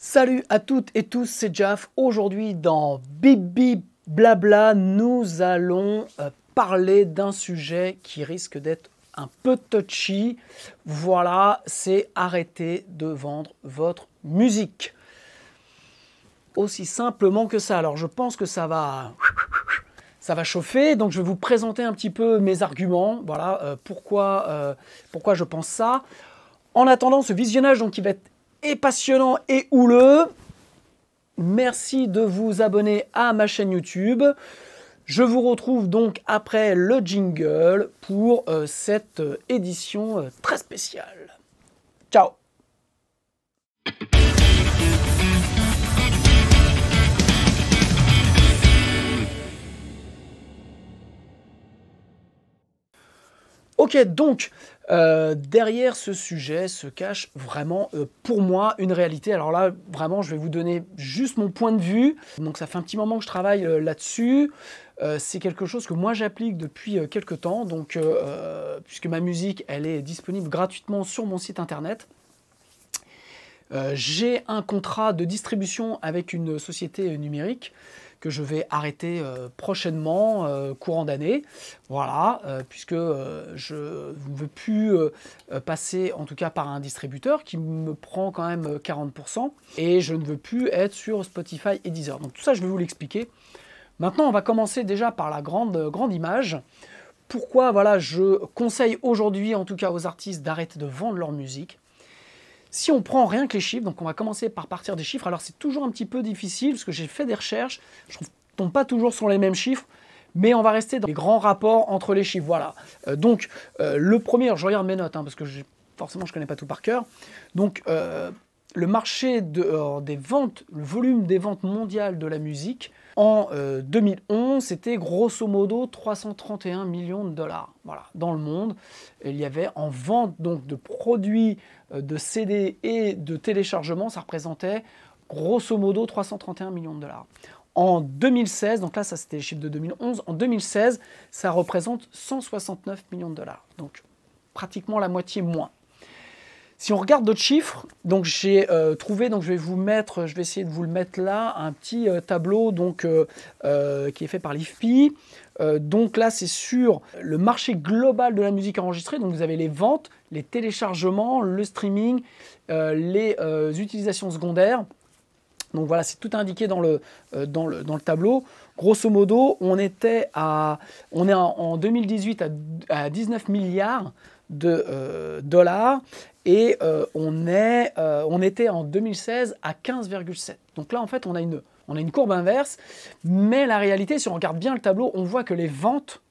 Salut à toutes et tous, c'est Jaf. Aujourd'hui dans Bibi Blabla, nous allons parler d'un sujet qui risque d'être un peu touchy. Voilà, c'est arrêter de vendre votre musique. Aussi simplement que ça. Alors je pense que ça va chauffer, donc je vais vous présenter un petit peu mes arguments. Voilà, pourquoi je pense ça. En attendant ce visionnage, donc qui va être passionnant et houleux, merci de vous abonner à ma chaîne YouTube. Je vous retrouve donc après le jingle pour cette édition très spéciale. Ciao! Ok, donc derrière ce sujet se cache vraiment pour moi une réalité. Alors là, vraiment, je vais vous donner juste mon point de vue. Donc ça fait un petit moment que je travaille là-dessus. C'est quelque chose que moi j'applique depuis quelques temps. Donc, puisque ma musique, elle est disponible gratuitement sur mon site internet. J'ai un contrat de distribution avec une société numérique que je vais arrêter prochainement, courant d'année. Voilà, puisque je ne veux plus passer, en tout cas par un distributeur qui me prend quand même 40%, et je ne veux plus être sur Spotify et Deezer. Donc tout ça, je vais vous l'expliquer. Maintenant, on va commencer déjà par la grande image. Pourquoi voilà, je conseille aujourd'hui, en tout cas aux artistes, d'arrêter de vendre leur musique. Si on prend rien que les chiffres, donc on va commencer par partir des chiffres. Alors c'est toujours un petit peu difficile parce que j'ai fait des recherches, je ne tombe pas toujours sur les mêmes chiffres, mais on va rester dans les grands rapports entre les chiffres. Voilà. Donc le premier, je regarde mes notes parce que forcément je ne connais pas tout par cœur. Donc le marché des ventes, le volume des ventes mondiales de la musique en 2011, c'était grosso modo 331 millions de dollars. Voilà, dans le monde, il y avait en vente donc de produits de CD et de téléchargement, ça représentait grosso modo 331 millions de dollars. En 2016, donc là ça c'était les chiffres de 2011, en 2016 ça représente 169 millions de dollars, donc pratiquement la moitié moins. Si on regarde d'autres chiffres, donc j'ai trouvé, donc je vais essayer de vous le mettre là, un petit tableau donc, qui est fait par l'IFPI. Donc là, c'est sur le marché global de la musique enregistrée. Donc vous avez les ventes, les téléchargements, le streaming, les utilisations secondaires. Donc voilà, c'est tout indiqué dans le tableau. Grosso modo, on est en 2018 à 19 milliards de dollars et on était en 2016 à 15,7. Donc là, en fait, on a une courbe inverse, mais la réalité, si on regarde bien le tableau, on voit que les ventes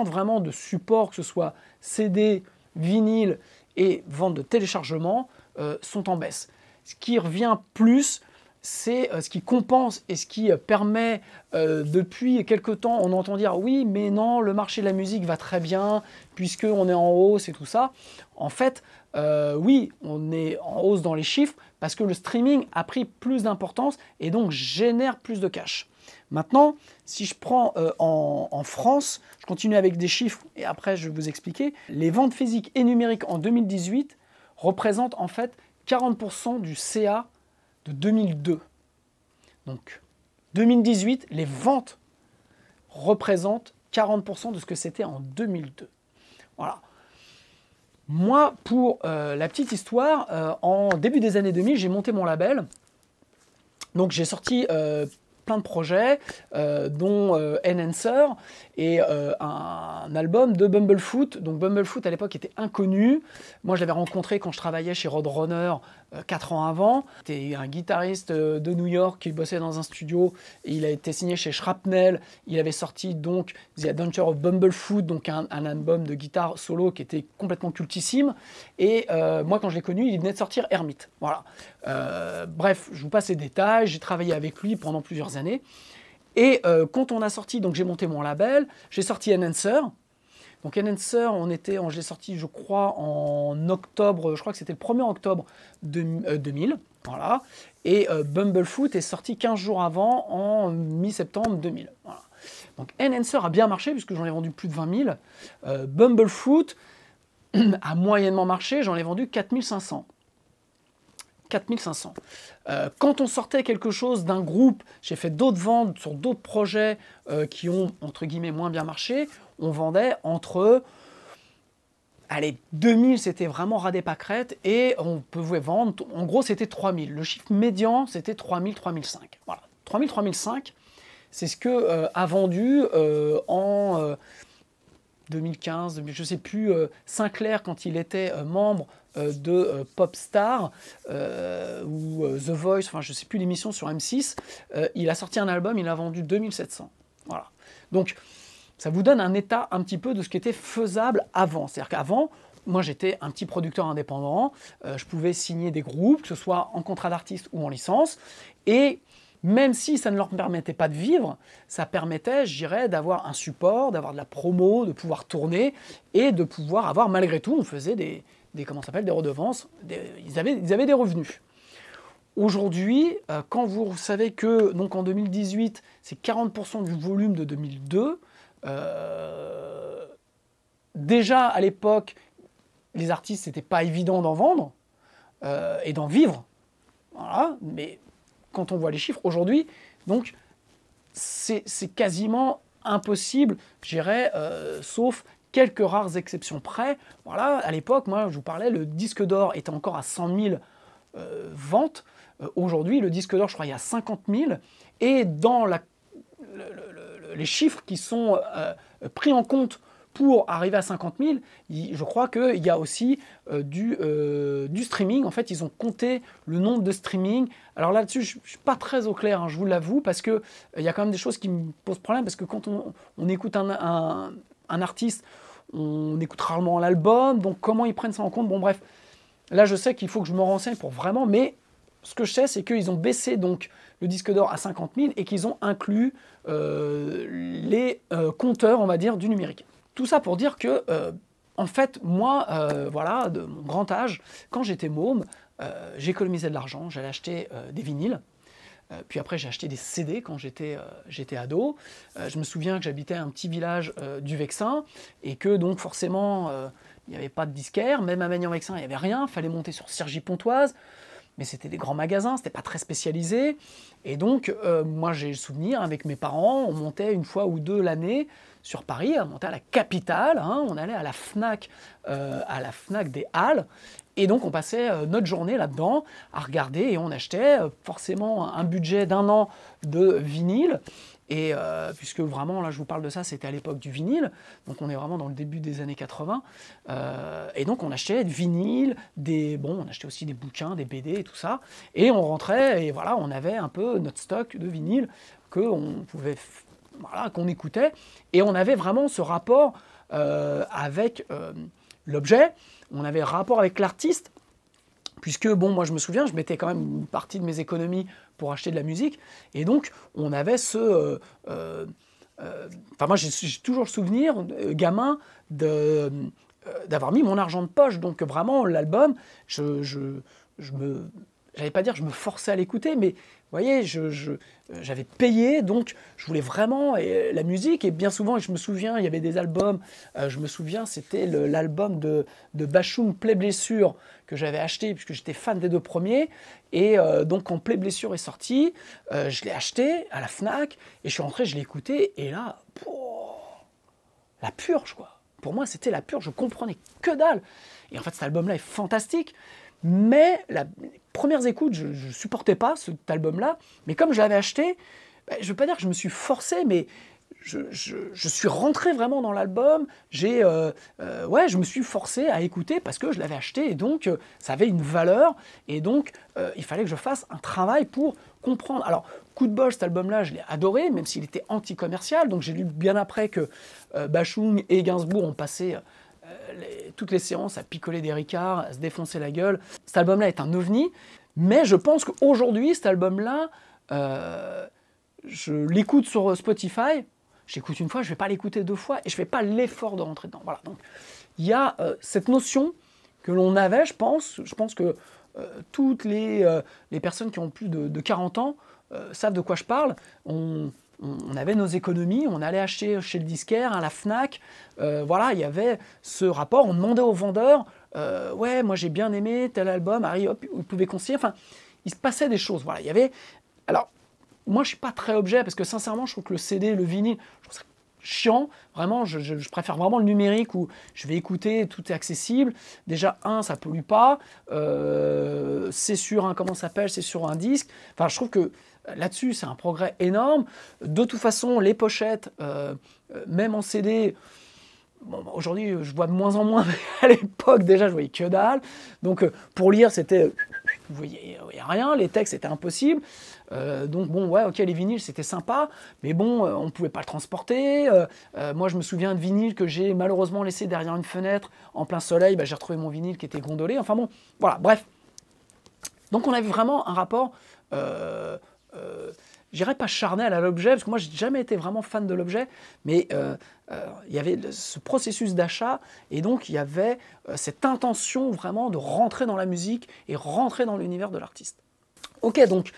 vraiment de support, que ce soit CD, vinyle et ventes de téléchargement, sont en baisse. Ce qui revient plus, c'est ce qui compense et ce qui permet, depuis quelque temps, on entend dire « oui, mais non, le marché de la musique va très bien, puisqu'on est en hausse et tout ça ». En fait, oui, on est en hausse dans les chiffres, parce que le streaming a pris plus d'importance et donc génère plus de cash. Maintenant, si je prends en France, je continue avec des chiffres et après je vais vous expliquer, les ventes physiques et numériques en 2018 représentent en fait 40% du CA de 2002. Donc 2018, les ventes représentent 40% de ce que c'était en 2002. Voilà. Moi, pour la petite histoire, en début des années 2000, j'ai monté mon label. Donc j'ai sorti plein de projets, dont Enhancer et un album de Bumblefoot. Donc Bumblefoot à l'époque était inconnu. Moi je l'avais rencontré quand je travaillais chez Roadrunner 4 ans avant. C'était un guitariste de New York qui bossait dans un studio et il a été signé chez Shrapnel. Il avait sorti donc The Adventure of Bumblefoot, donc un album de guitare solo qui était complètement cultissime. Et moi quand je l'ai connu, il venait de sortir Hermit. Voilà. Bref, je vous passe les détails. J'ai travaillé avec lui pendant plusieurs années. Et quand on a sorti, donc j'ai monté mon label, j'ai sorti Enhancer. Donc Enhancer, je l'ai sorti, je crois, en octobre, je crois que c'était le 1er octobre 2000. Voilà. Et Bumblefoot est sorti 15 jours avant, en mi-septembre 2000. Voilà. Donc Enhancer a bien marché, puisque j'en ai vendu plus de 20 000. Bumblefoot a moyennement marché, j'en ai vendu 4500. 4500. Quand on sortait quelque chose d'un groupe, j'ai fait d'autres ventes sur d'autres projets qui ont, entre guillemets, moins bien marché, on vendait entre... Allez, 2000, c'était vraiment ras des pâquerettes, et on pouvait vendre, en gros, c'était 3000. Le chiffre médian, c'était 3000, 3005. Voilà, 3000, 3005, c'est ce que a vendu en 2015, je ne sais plus, Sinclair, quand il était membre de Popstar ou The Voice, enfin je ne sais plus l'émission sur M6, il a sorti un album, il a vendu 2700. Voilà. Donc ça vous donne un état un petit peu de ce qui était faisable avant. C'est-à-dire qu'avant, moi j'étais un petit producteur indépendant, je pouvais signer des groupes, que ce soit en contrat d'artiste ou en licence, et même si ça ne leur permettait pas de vivre, ça permettait, je dirais, d'avoir un support, d'avoir de la promo, de pouvoir tourner et de pouvoir avoir, malgré tout, on faisait des comment ça s'appelle, des redevances, ils avaient des revenus. Aujourd'hui, quand vous savez que, donc en 2018, c'est 40% du volume de 2002, déjà à l'époque, les artistes, c'était pas évident d'en vendre et d'en vivre. Voilà, mais quand on voit les chiffres aujourd'hui, donc c'est quasiment impossible, je dirais, sauf quelques rares exceptions près. Voilà, à l'époque, moi, je vous parlais, le disque d'or était encore à 100 000 ventes. Aujourd'hui, le disque d'or, je crois, il y a 50 000. Et dans les chiffres qui sont pris en compte pour arriver à 50 000, je crois qu'il y a aussi du streaming. En fait, ils ont compté le nombre de streaming. Alors là-dessus, je ne suis pas très au clair, hein, je vous l'avoue, parce qu'il y a quand même des choses qui me posent problème, parce que quand on écoute un artiste, on écoute rarement l'album, donc comment ils prennent ça en compte? Bon bref, là je sais qu'il faut que je me renseigne pour vraiment, mais ce que je sais, c'est qu'ils ont baissé donc le disque d'or à 50 000 et qu'ils ont inclus les compteurs, on va dire, du numérique. Tout ça pour dire que, en fait, moi, voilà, de mon grand âge, quand j'étais môme, j'économisais de l'argent, j'allais acheter des vinyles. Puis après, j'ai acheté des CD quand j'étais ado. Je me souviens que j'habitais un petit village du Vexin et que donc forcément, il n'y avait pas de disquaire. Même à Magnan-Vexin, il n'y avait rien. Il fallait monter sur Cergy-Pontoise. Mais c'était des grands magasins, c'était pas très spécialisé. Et donc, moi, j'ai le souvenir, avec mes parents, on montait une fois ou deux l'année sur Paris, on montait à la capitale, hein, on allait à la Fnac des Halles, et donc on passait notre journée là-dedans à regarder, et on achetait forcément un budget d'un an de vinyle, et puisque vraiment, là je vous parle de ça, c'était à l'époque du vinyle, donc on est vraiment dans le début des années 80, et donc on achetait du vinyle, on achetait aussi des bouquins, des BD et tout ça, et on rentrait, et voilà, on avait un peu notre stock de vinyle qu'on pouvait... Voilà, qu'on écoutait, et on avait vraiment ce rapport avec l'objet, on avait un rapport avec l'artiste, puisque, bon, moi je me souviens, je mettais quand même une partie de mes économies pour acheter de la musique, et donc on avait ce... Enfin, moi j'ai toujours le souvenir, gamin, d'avoir mis mon argent de poche, donc vraiment l'album, j'allais pas dire je me forçais à l'écouter, mais vous voyez, j'avais payé, donc je voulais vraiment la musique, et bien souvent, je me souviens, il y avait des albums, je me souviens, c'était l'album de Bashung, Play Blessure, que j'avais acheté, puisque j'étais fan des deux premiers, et donc quand Play Blessure est sorti, je l'ai acheté à la Fnac, et je suis rentré, je l'ai écouté, et là, la purge, quoi. Pour moi, c'était la purge, je comprenais que dalle. Et en fait, cet album-là est fantastique, mais les premières écoutes, je ne supportais pas cet album-là, mais comme je l'avais acheté, je ne veux pas dire que je me suis forcé, mais je suis rentré vraiment dans l'album, je me suis forcé à écouter parce que je l'avais acheté, et donc ça avait une valeur, et donc il fallait que je fasse un travail pour comprendre. Alors, coup de bol, cet album-là, je l'ai adoré, même s'il était anti-commercial, donc j'ai lu bien après que Bashung et Gainsbourg ont passé... toutes les séances à picoler des ricards, à se défoncer la gueule. Cet album-là est un ovni, mais je pense qu'aujourd'hui, cet album-là, je l'écoute sur Spotify, j'écoute une fois, je ne vais pas l'écouter deux fois, et je ne fais pas l'effort de rentrer dedans. Voilà, donc il y a cette notion que l'on avait, je pense que toutes les personnes qui ont plus de 40 ans savent de quoi je parle. On avait nos économies, on allait acheter chez le disquaire, à la Fnac, voilà, il y avait ce rapport, on demandait aux vendeurs ouais, moi j'ai bien aimé tel album, Harry, hop, vous pouvez conseiller. Enfin, il se passait des choses. Voilà, il y avait. Alors, moi je suis pas très objet parce que sincèrement, je trouve que le CD, le vinyle, je trouve ça chiant. Vraiment, je préfère vraiment le numérique où je vais écouter, tout est accessible. Déjà, ça pollue pas. C'est sur un, comment ça s'appelle, c'est sur un disque. Enfin, je trouve que là-dessus, c'est un progrès énorme. De toute façon, les pochettes, même en CD. Bon, aujourd'hui, je vois de moins en moins, mais à l'époque, déjà, je voyais que dalle. Donc, pour lire, c'était... Vous voyez rien, les textes, c'était impossible. Donc, bon, ouais, ok, les vinyles, c'était sympa, mais bon, on ne pouvait pas le transporter. Moi, je me souviens de vinyles que j'ai malheureusement laissé derrière une fenêtre, en plein soleil. Bah, j'ai retrouvé mon vinyle qui était gondolé. Enfin bon, voilà, bref. Donc, on avait vraiment un rapport... je dirais pas charnel à l'objet, parce que moi, j'ai jamais été vraiment fan de l'objet, mais il y avait ce processus d'achat, et donc il y avait cette intention vraiment de rentrer dans la musique et rentrer dans l'univers de l'artiste. Ok, donc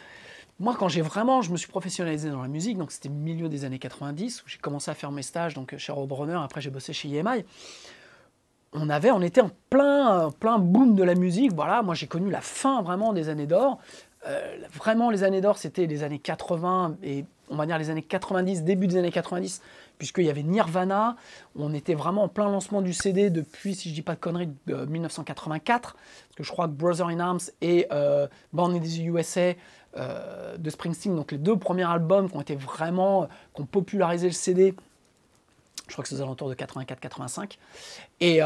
moi, quand je me suis professionnalisé dans la musique, donc c'était milieu des années 90, où j'ai commencé à faire mes stages donc, chez Roadrunner, après j'ai bossé chez EMI. On était en plein boom de la musique. Voilà, moi j'ai connu la fin vraiment des années d'or. Vraiment, les années d'or, c'était les années 80 et on va dire les années 90, début des années 90, puisqu'il y avait Nirvana. On était vraiment en plein lancement du CD depuis, si je ne dis pas de conneries, de 1984. Parce que je crois que Brother in Arms et Born in the USA de Springsteen, donc les deux premiers albums qui ont popularisé le CD. Je crois que c'est aux alentours de 84-85. Et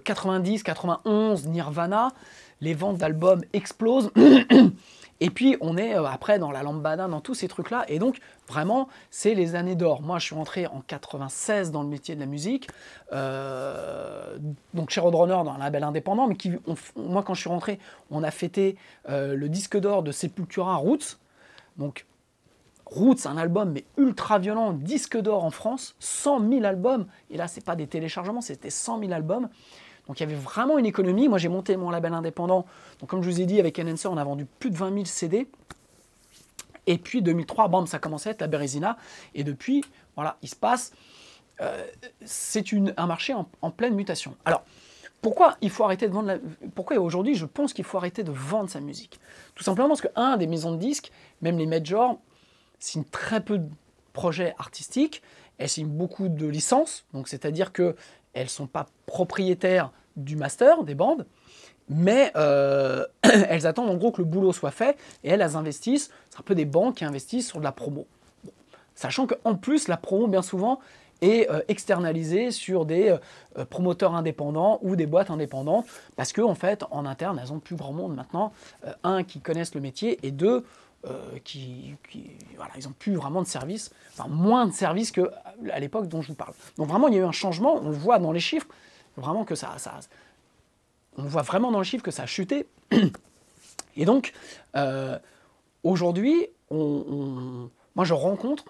90, 91, Nirvana, les ventes d'albums explosent. Et puis, on est après dans la lambada, dans tous ces trucs-là. Et donc, vraiment, c'est les années d'or. Moi, je suis rentré en 96 dans le métier de la musique. Donc, chez Roadrunner, dans un label indépendant. Mais moi, quand je suis rentré, on a fêté le disque d'or de Sepultura Roots. Donc, Roots, un album mais ultra violent, disque d'or en France, 100 000 albums. Et là, c'est pas des téléchargements, c'était 100 000 albums. Donc il y avait vraiment une économie. Moi, j'ai monté mon label indépendant. Donc comme je vous ai dit, avec Enhancer, on a vendu plus de 20 000 CD. Et puis 2003, bam, ça commençait à être la Bérésina. Et depuis, voilà, il se passe. C'est un marché en pleine mutation. Alors, pourquoi il faut arrêter de vendre Pourquoi aujourd'hui, je pense qu'il faut arrêter de vendre sa musique? Tout simplement parce que, des maisons de disques, même les majors, signent très peu de projets artistiques, elles signent beaucoup de licences, donc c'est-à-dire qu'elles ne sont pas propriétaires du master, des bandes, mais elles attendent en gros que le boulot soit fait, et elles investissent, c'est un peu des banques qui investissent sur de la promo. Bon. Sachant qu'en plus, la promo, bien souvent, est externalisée sur des promoteurs indépendants ou des boîtes indépendantes, parce qu'en fait, en interne, elles n'ont plus grand monde maintenant, qui connaissent le métier, et deux, voilà, ils n'ont plus vraiment de services, enfin moins de services qu'à l'époque dont je vous parle. Donc vraiment, il y a eu un changement, on le voit dans les chiffres, vraiment que on voit vraiment dans les chiffres que ça a chuté. Et donc, aujourd'hui, moi je rencontre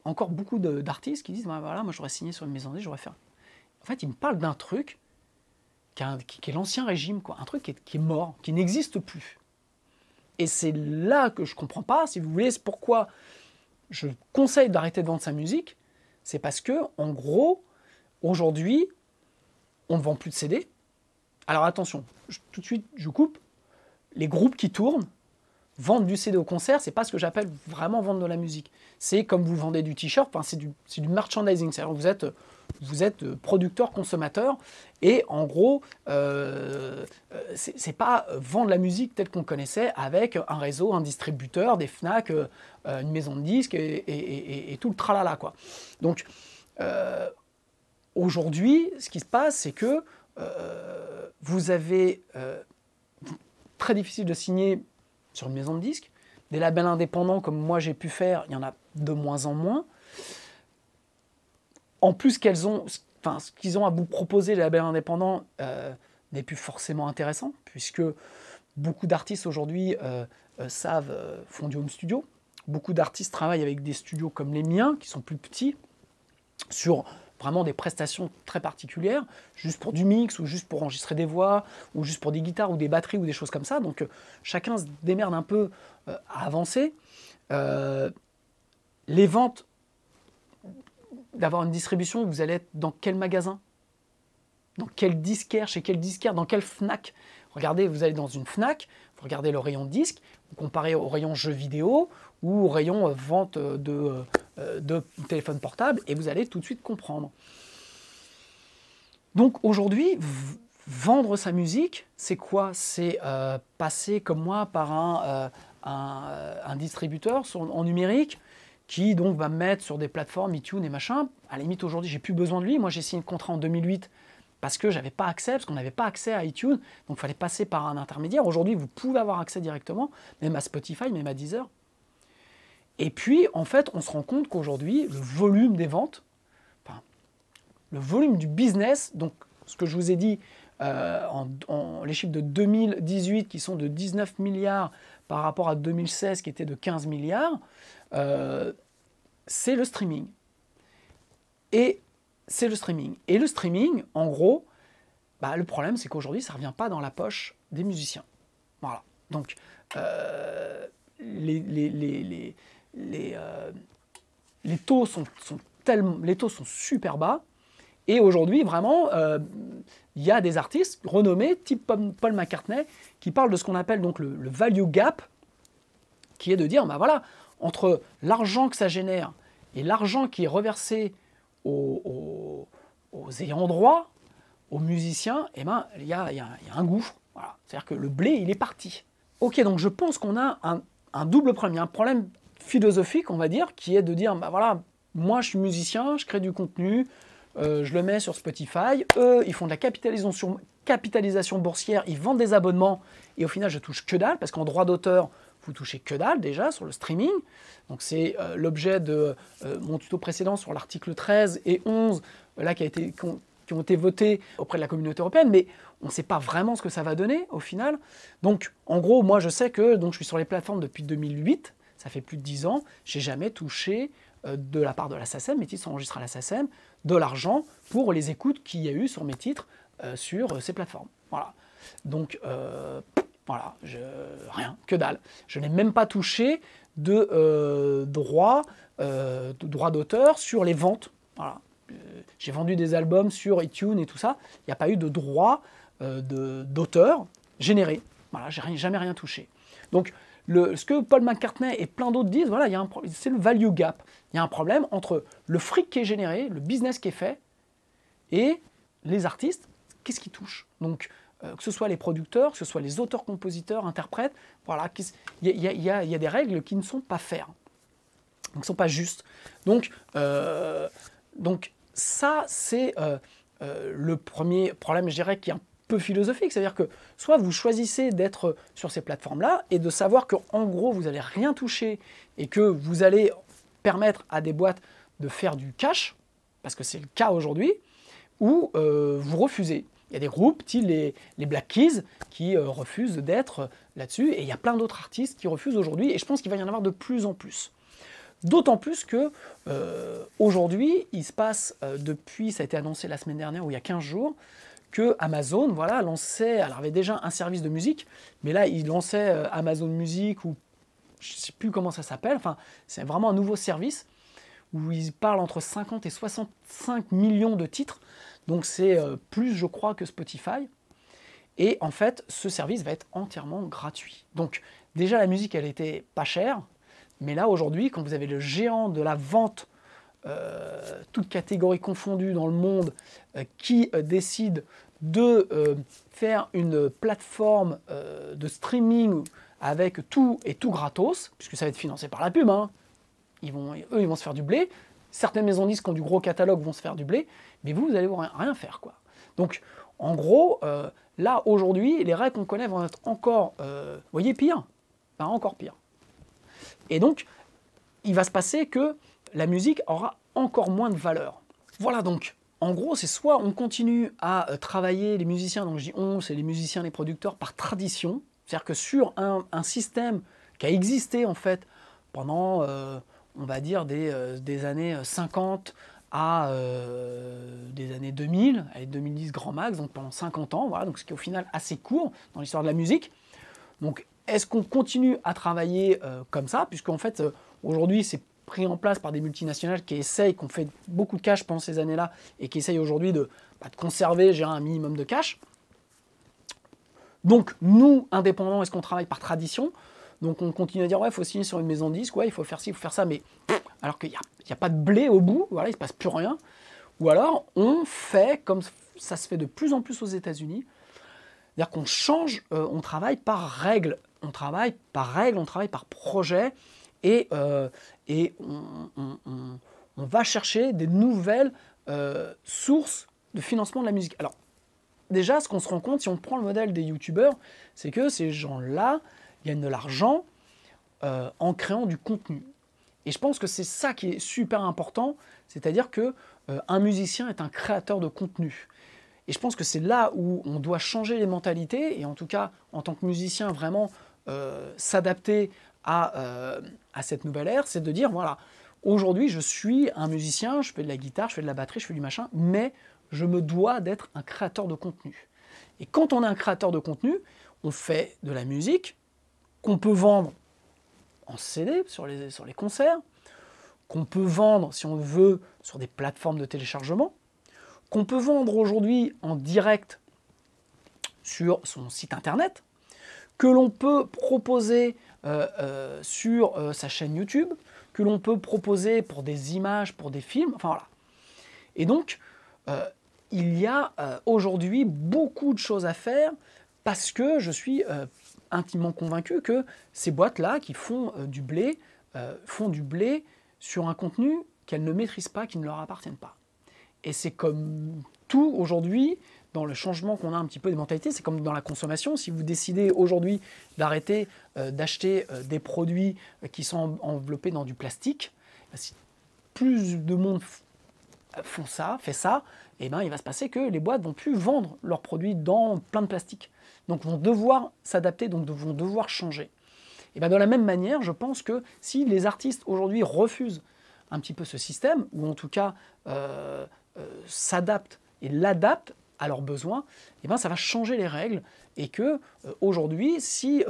encore beaucoup d'artistes qui disent, voilà, moi j'aurais signé sur une maison de disques, j'aurais fait... En fait, ils me parlent d'un truc qui est l'ancien régime, quoi, un truc qui est mort, qui n'existe plus. Et c'est là que je ne comprends pas, si vous voulez, c'est pourquoi je conseille d'arrêter de vendre sa musique. C'est parce que, en gros, aujourd'hui, on ne vend plus de CD. Alors attention, tout de suite, je coupe. Les groupes qui tournent, vendre du CD au concert, c'est pas ce que j'appelle vraiment vendre de la musique. C'est comme vous vendez du t-shirt, enfin, c'est du merchandising. C'est-à-dire que vous êtes producteur, consommateur, et en gros, c'est pas vendre la musique telle qu'on connaissait avec un réseau, un distributeur, des Fnac, une maison de disques et tout le tralala, quoi. Donc, aujourd'hui, ce qui se passe, c'est que vous avez très difficile de signer sur une maison de disques. Des labels indépendants comme moi j'ai pu faire, il y en a de moins en moins. En plus, ce qu'ils ont à vous proposer, les labels indépendants, n'est plus forcément intéressant, puisque beaucoup d'artistes aujourd'hui font du home studio. Beaucoup d'artistes travaillent avec des studios comme les miens, qui sont plus petits, sur vraiment des prestations très particulières, juste pour du mix, ou juste pour enregistrer des voix, ou juste pour des guitares, ou des batteries, ou des choses comme ça. Donc chacun se démerde un peu à avancer. Les ventes, d'avoir une distribution, vous allez être dans quel magasin? dans quel disquaire, chez quel disquaire, dans quel Fnac. Regardez, vous allez dans une Fnac, vous regardez le rayon disque, vous comparez au rayon jeux vidéo ou au rayon vente de téléphone portable et vous allez tout de suite comprendre. Donc aujourd'hui, vendre sa musique, c'est quoi? C'est passer comme moi par un distributeur en numérique qui donc va me mettre sur des plateformes iTunes et machin. À la limite aujourd'hui, j'ai plus besoin de lui. Moi j'ai signé le contrat en 2008 parce que j'avais pas accès, parce qu'on n'avait pas accès à iTunes, donc il fallait passer par un intermédiaire. Aujourd'hui, vous pouvez avoir accès directement, même à Spotify, même à Deezer. Et puis, en fait, on se rend compte qu'aujourd'hui, le volume des ventes, enfin, le volume du business, donc ce que je vous ai dit, les chiffres de 2018 qui sont de 19 milliards par rapport à 2016 qui était de 15 milliards, c'est le streaming. Et c'est le streaming. Et le streaming, en gros, bah, le problème, c'est qu'aujourd'hui, ça ne revient pas dans la poche des musiciens. Voilà. Donc, les taux sont super bas. Et aujourd'hui, vraiment, il y a des artistes renommés, type Paul McCartney, qui parlent de ce qu'on appelle donc le value gap, qui est de dire, bah voilà, entre l'argent que ça génère et l'argent qui est reversé aux ayants droit, aux musiciens, eh ben, il y a un gouffre. Voilà. C'est-à-dire que le blé, il est parti. Ok, donc je pense qu'on a un double problème. Il y a un problème philosophique, on va dire, qui est de dire, bah voilà, moi je suis musicien, je crée du contenu, je le mets sur Spotify, eux, ils font de la capitalisation boursière, ils vendent des abonnements, et au final, je touche que dalle, parce qu'en droit d'auteur, vous touchez que dalle déjà sur le streaming. Donc c'est l'objet de mon tuto précédent sur l'article 13 et 11, là qui ont été votés auprès de la communauté européenne, mais on ne sait pas vraiment ce que ça va donner au final. Donc en gros, moi je sais que je suis sur les plateformes depuis 2008, ça fait plus de 10 ans, j'ai jamais touché de la part de la SACEM, mes titres sont enregistrés à la SACEM, de l'argent pour les écoutes qu'il y a eu sur mes titres sur ces plateformes. Voilà. Donc voilà, rien, que dalle. Je n'ai même pas touché de droit d'auteur sur les ventes. Voilà. J'ai vendu des albums sur iTunes et tout ça. Il n'y a pas eu de droit d'auteur généré. Voilà, j'ai jamais rien touché. Donc, ce que Paul McCartney et plein d'autres disent, voilà, c'est le value gap. Il y a un problème entre le fric qui est généré, le business qui est fait, et les artistes, qu'est-ce qu'ils touchent. Donc, que ce soit les producteurs, que ce soit les auteurs, compositeurs, interprètes, voilà, il y a des règles qui ne sont pas faires, qui ne sont pas justes. Donc ça, c'est le premier problème, je dirais, qui est un peu philosophique. C'est-à-dire que soit vous choisissez d'être sur ces plateformes-là et de savoir qu'en gros, vous n'allez rien toucher et que vous allez permettre à des boîtes de faire du cash, parce que c'est le cas aujourd'hui, ou vous refusez. Il y a des groupes, style les Black Keys, qui refusent d'être là-dessus, et il y a plein d'autres artistes qui refusent aujourd'hui, et je pense qu'il va y en avoir de plus en plus. D'autant plus que aujourd'hui, il se passe depuis, ça a été annoncé la semaine dernière ou il y a 15 jours, que Amazon, voilà, lançait, alors avait déjà un service de musique, mais là, il lançait Amazon Music, ou je ne sais plus comment ça s'appelle, enfin, c'est vraiment un nouveau service, où ils parlent entre 50 et 65 millions de titres, donc c'est plus, je crois, que Spotify. Et en fait, ce service va être entièrement gratuit. Donc déjà, la musique, elle était pas chère, mais là, aujourd'hui, quand vous avez le géant de la vente, toutes catégories confondues dans le monde, qui décide de faire une plateforme de streaming avec tout et tout gratos, puisque ça va être financé par la pub, hein. Ils vont se faire du blé. Certaines maisons disques qui ont du gros catalogue vont se faire du blé, mais vous allez rien faire, quoi. Donc, en gros, là, aujourd'hui, les règles qu'on connaît vont être encore, vous voyez, pire. Enfin, encore pire. Et donc, il va se passer que la musique aura encore moins de valeur. Voilà, donc, en gros, c'est soit on continue à travailler les musiciens, donc je dis on, c'est les musiciens, les producteurs, par tradition, c'est-à-dire que sur un système qui a existé, en fait, pendant... on va dire des années 50 à des années 2000, allez, 2010 grand max, donc pendant 50 ans, voilà, donc ce qui est au final assez court dans l'histoire de la musique. Donc est-ce qu'on continue à travailler comme ça, puisqu'en fait aujourd'hui c'est pris en place par des multinationales qui essayent, qui ont fait beaucoup de cash pendant ces années-là et qui essayent aujourd'hui de conserver, gérer un minimum de cash. Donc, nous, indépendants, est-ce qu'on travaille par tradition? Donc, on continue à dire, ouais, il faut signer sur une maison de disque, ouais, il faut faire ci, il faut faire ça, mais alors qu'il n'y a pas de blé au bout, voilà, il ne se passe plus rien. Ou alors, on fait, comme ça se fait de plus en plus aux États-Unis, c'est-à-dire qu'on change, on travaille par règle. On travaille par règle, on travaille par projet, et on va chercher des nouvelles sources de financement de la musique. Alors, déjà, ce qu'on se rend compte, si on prend le modèle des youtubeurs, c'est que ces gens-là gagnent de l'argent en créant du contenu. Et je pense que c'est ça qui est super important, c'est-à-dire que un musicien est un créateur de contenu. Et je pense que c'est là où on doit changer les mentalités, et en tout cas, en tant que musicien, vraiment s'adapter à cette nouvelle ère, c'est de dire, voilà, aujourd'hui, je suis un musicien, je fais de la guitare, je fais de la batterie, je fais du machin, mais je me dois d'être un créateur de contenu. Et quand on est un créateur de contenu, on fait de la musique qu'on peut vendre en CD sur les concerts, qu'on peut vendre, si on veut, sur des plateformes de téléchargement, qu'on peut vendre aujourd'hui en direct sur son site internet, que l'on peut proposer sur sa chaîne YouTube, que l'on peut proposer pour des images, pour des films, enfin voilà. Et donc, il y a aujourd'hui beaucoup de choses à faire parce que je suis intimement convaincu que ces boîtes-là qui font du blé sur un contenu qu'elles ne maîtrisent pas, qui ne leur appartiennent pas. Et c'est comme tout aujourd'hui, dans le changement qu'on a un petit peu des mentalités, c'est comme dans la consommation. Si vous décidez aujourd'hui d'arrêter d'acheter des produits qui sont enveloppés dans du plastique, si plus de monde fait ça, et ben, il va se passer que les boîtes vont plus vendre leurs produits dans plein de plastique. Donc vont devoir s'adapter, donc vont devoir changer. Et ben, de la même manière, je pense que si les artistes aujourd'hui refusent un petit peu ce système, ou en tout cas s'adaptent et l'adaptent à leurs besoins, et ben, ça va changer les règles. Et que aujourd'hui, si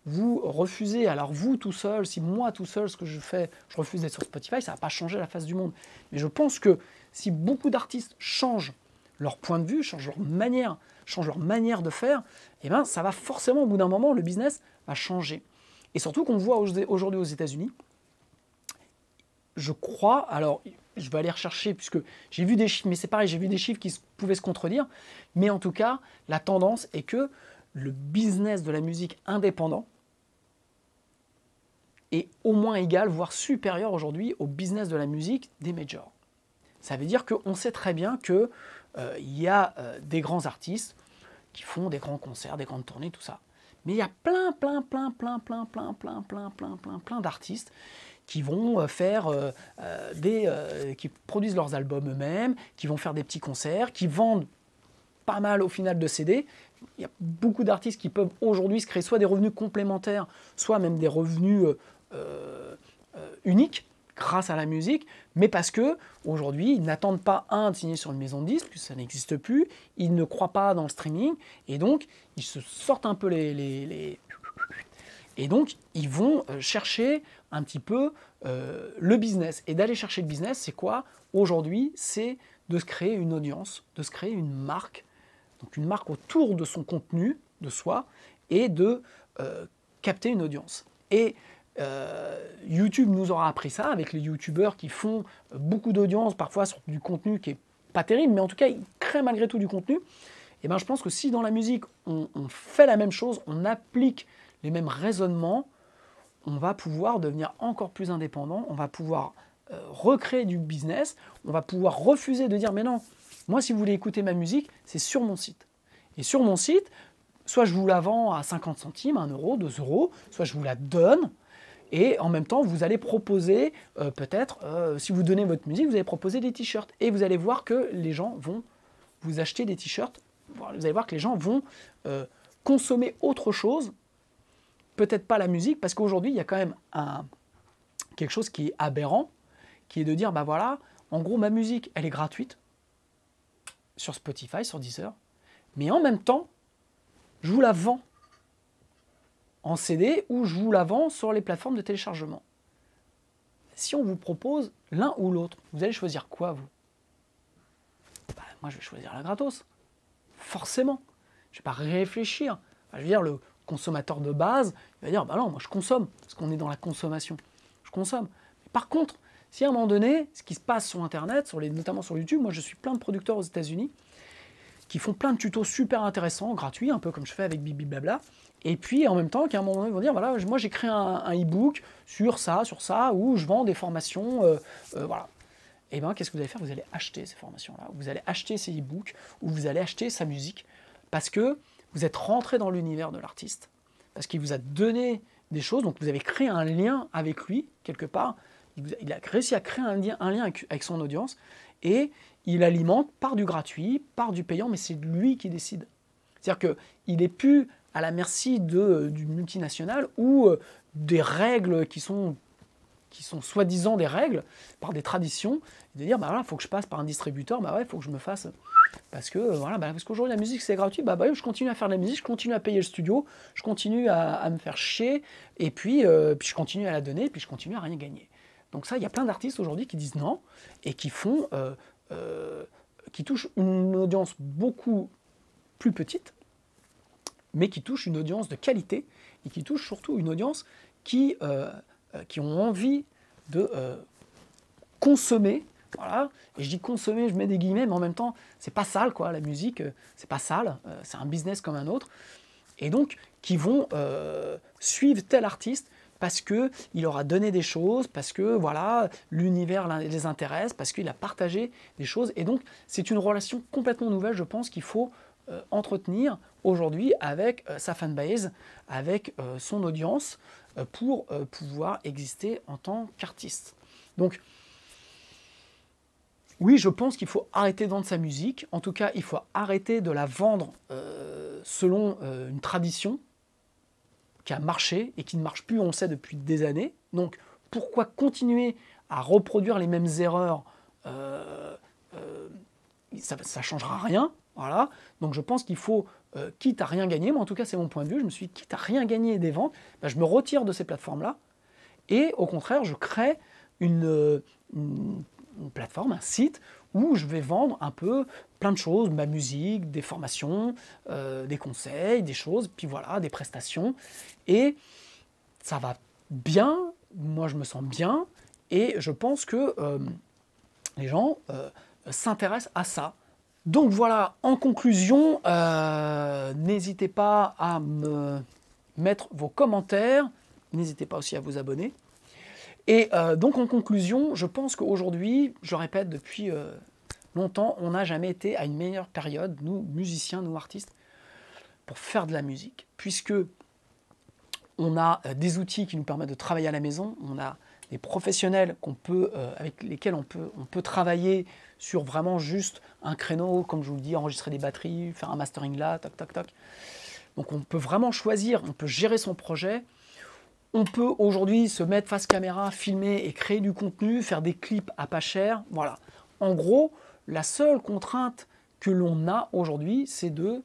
vous refusez, alors vous tout seul, si moi tout seul, ce que je fais, je refuse d'être sur Spotify, ça ne va pas changer la face du monde. Mais je pense que si beaucoup d'artistes changent leur point de vue, changent leur manière de faire, et ben, ça va forcément, au bout d'un moment, le business va changer. Et surtout qu'on voit aujourd'hui aux États-Unis, je crois, alors je vais aller rechercher, puisque j'ai vu des chiffres, mais c'est pareil, j'ai vu des chiffres qui pouvaient se contredire, mais en tout cas, la tendance est que le business de la musique indépendant est au moins égal, voire supérieur aujourd'hui au business de la musique des majors. Ça veut dire qu'on sait très bien qu'il y a des grands artistes qui font des grands concerts, des grandes tournées, tout ça. Mais il y a plein d'artistes qui vont faire qui produisent leurs albums eux-mêmes, qui vont faire des petits concerts, qui vendent pas mal au final de CD. Il y a beaucoup d'artistes qui peuvent aujourd'hui se créer soit des revenus complémentaires, soit même des revenus uniques grâce à la musique, mais parce que aujourd'hui ils n'attendent pas de signer sur une maison de disques, puisque ça n'existe plus, ils ne croient pas dans le streaming, et donc ils se sortent un peu et donc ils vont chercher un petit peu le business. Et d'aller chercher le business, c'est quoi aujourd'hui? C'est de se créer une audience, de se créer une marque, donc une marque autour de son contenu, de soi, et de capter une audience. Et YouTube nous aura appris ça, avec les youtubeurs qui font beaucoup d'audience, parfois sur du contenu qui n'est pas terrible, mais en tout cas, ils créent malgré tout du contenu. Et ben, je pense que si dans la musique, on fait la même chose, on applique les mêmes raisonnements, on va pouvoir devenir encore plus indépendant, on va pouvoir recréer du business, on va pouvoir refuser de dire « mais non, moi si vous voulez écouter ma musique, c'est sur mon site ». Et sur mon site, soit je vous la vends à 50 centimes, 1 euro, 2 euros, soit je vous la donne, et en même temps, vous allez proposer, peut-être, si vous donnez votre musique, vous allez proposer des t-shirts. Et vous allez voir que les gens vont vous acheter des t-shirts. Vous allez voir que les gens vont consommer autre chose, peut-être pas la musique, parce qu'aujourd'hui, il y a quand même quelque chose qui est aberrant, qui est de dire, bah voilà, en gros, ma musique, elle est gratuite, sur Spotify, sur Deezer, mais en même temps, je vous la vends en CD ou je vous la vends sur les plateformes de téléchargement. Si on vous propose l'un ou l'autre, vous allez choisir quoi, vous? Bah, moi, je vais choisir la gratos. Forcément. Je ne vais pas réfléchir. Enfin, je veux dire, le consommateur de base, il va dire, bah non, moi je consomme, parce qu'on est dans la consommation. Je consomme. Mais par contre, si à un moment donné, ce qui se passe sur Internet, notamment sur YouTube, moi je suis plein de producteurs aux États-Unis qui font plein de tutos super intéressants, gratuits, un peu comme je fais avec Bibi Blabla. Et puis en même temps, qu'à un moment donné, ils vont dire, voilà, moi j'ai créé un e-book sur ça, où je vends des formations, voilà. Et bien, qu'est-ce que vous allez faire? Vous allez acheter ces formations-là, vous allez acheter ces e-books, ou vous allez acheter sa musique, parce que vous êtes rentré dans l'univers de l'artiste, parce qu'il vous a donné des choses, donc vous avez créé un lien avec lui, quelque part, il a réussi à créer un lien avec son audience, et il alimente par du gratuit, par du payant, mais c'est lui qui décide. C'est-à-dire qu'il n'est plus à la merci d'une multinationale ou des règles qui sont soi-disant des règles, par des traditions, et de dire, bah voilà, il faut que je passe par un distributeur, bah ouais, il faut que je me fasse... Parce que voilà, parce qu'aujourd'hui la musique c'est gratuit, bah je continue à faire de la musique, je continue à payer le studio, je continue à me faire chier, et puis je continue à la donner, et puis je continue à rien gagner. Donc ça, il y a plein d'artistes aujourd'hui qui disent non, et qui font... qui touchent une audience beaucoup plus petite, mais qui touchent une audience de qualité, et qui touchent surtout une audience qui ont envie de consommer. Voilà. Et je dis consommer, je mets des guillemets, mais en même temps, c'est pas sale, quoi. La musique, c'est pas sale, c'est un business comme un autre. Et donc, qui vont suivre tel artiste parce qu'il leur a donné des choses, parce que voilà, l'univers les intéresse, parce qu'il a partagé des choses. Et donc, c'est une relation complètement nouvelle, je pense, qu'il faut entretenir aujourd'hui avec sa fanbase, avec son audience, pour pouvoir exister en tant qu'artiste. Donc, oui, je pense qu'il faut arrêter de vendre sa musique. En tout cas, il faut arrêter de la vendre selon une tradition qui a marché et qui ne marche plus, on le sait, depuis des années. Donc, pourquoi continuer à reproduire les mêmes erreurs? Ça ne changera rien. Voilà. Donc, je pense qu'il faut, quitte à rien gagner, moi en tout cas, c'est mon point de vue, je me suis dit, quitte à rien gagner des ventes, ben, je me retire de ces plateformes-là et au contraire, je crée une plateforme, un site où je vais vendre un peu plein de choses, ma musique, des formations, des conseils, des choses, puis voilà, des prestations. Et ça va bien, moi je me sens bien, et je pense que les gens s'intéressent à ça. Donc voilà, en conclusion, n'hésitez pas à me mettre vos commentaires, n'hésitez pas aussi à vous abonner. Et donc en conclusion, je pense qu'aujourd'hui, je le répète depuis longtemps, on n'a jamais été à une meilleure période, nous musiciens, nous artistes, pour faire de la musique, puisque on a des outils qui nous permettent de travailler à la maison, on a des professionnels avec lesquels on peut travailler sur vraiment juste un créneau, comme je vous le dis, enregistrer des batteries, faire un mastering là, tac, tac, tac. Donc on peut vraiment choisir, on peut gérer son projet. On peut aujourd'hui se mettre face caméra, filmer et créer du contenu, faire des clips à pas cher. Voilà. En gros, la seule contrainte que l'on a aujourd'hui, c'est de...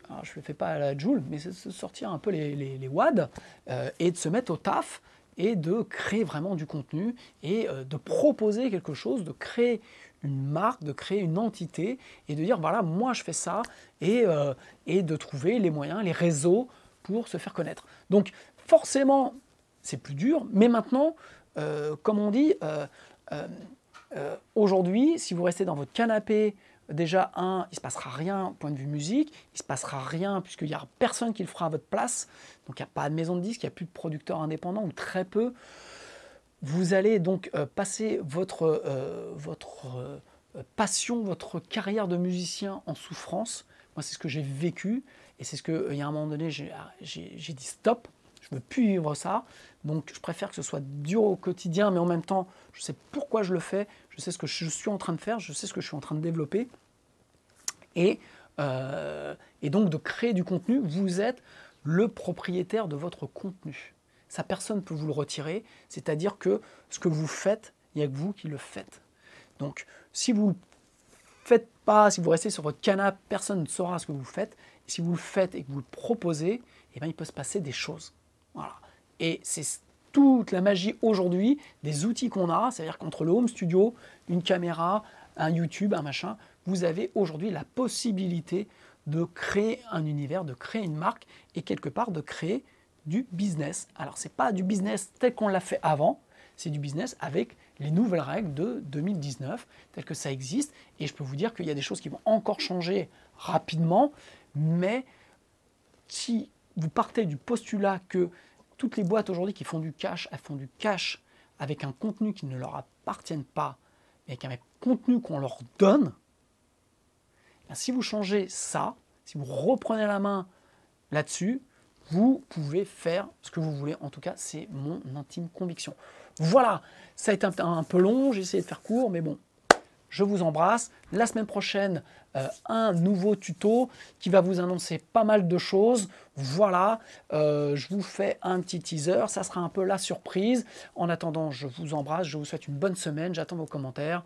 Alors, je ne le fais pas à la Joule, mais c'est de sortir un peu les wads et de se mettre au taf et de créer vraiment du contenu et de proposer quelque chose, de créer une marque, de créer une entité et de dire, voilà, moi je fais ça et de trouver les moyens, les réseaux pour se faire connaître. Donc, forcément, c'est plus dur, mais maintenant, comme on dit, aujourd'hui, si vous restez dans votre canapé, déjà, il ne se passera rien point de vue musique, il ne se passera rien puisqu'il n'y a personne qui le fera à votre place, donc il n'y a pas de maison de disques, il n'y a plus de producteurs indépendants, ou très peu. Vous allez donc passer votre passion, votre carrière de musicien en souffrance. Moi, c'est ce que j'ai vécu, et c'est ce qu'il y a un moment donné, j'ai dit stop. Je ne veux plus vivre ça, donc je préfère que ce soit dur au quotidien, mais en même temps, je sais pourquoi je le fais, je sais ce que je suis en train de faire, je sais ce que je suis en train de développer. Et donc de créer du contenu, vous êtes le propriétaire de votre contenu. Ça, personne ne peut vous le retirer, c'est-à-dire que ce que vous faites, il n'y a que vous qui le faites. Donc si vous ne le faites pas, si vous restez sur votre canapé, personne ne saura ce que vous faites. Si vous le faites et que vous le proposez, eh bien, il peut se passer des choses. Voilà. Et c'est toute la magie aujourd'hui des outils qu'on a, c'est-à-dire qu'entre le home studio, une caméra, un YouTube, un machin, vous avez aujourd'hui la possibilité de créer un univers, de créer une marque et quelque part de créer du business. Alors, ce n'est pas du business tel qu'on l'a fait avant, c'est du business avec les nouvelles règles de 2019, telles que ça existe. Et je peux vous dire qu'il y a des choses qui vont encore changer rapidement, mais si vous partez du postulat que toutes les boîtes aujourd'hui qui font du cash, elles font du cash avec un contenu qui ne leur appartient pas, mais avec un contenu qu'on leur donne, si vous changez ça, si vous reprenez la main là-dessus, vous pouvez faire ce que vous voulez. En tout cas, c'est mon intime conviction. Voilà, ça a été un peu long, j'ai essayé de faire court, mais bon, je vous embrasse. La semaine prochaine, un nouveau tuto qui va vous annoncer pas mal de choses. Voilà, je vous fais un petit teaser, ça sera un peu la surprise. En attendant, je vous embrasse, je vous souhaite une bonne semaine, j'attends vos commentaires.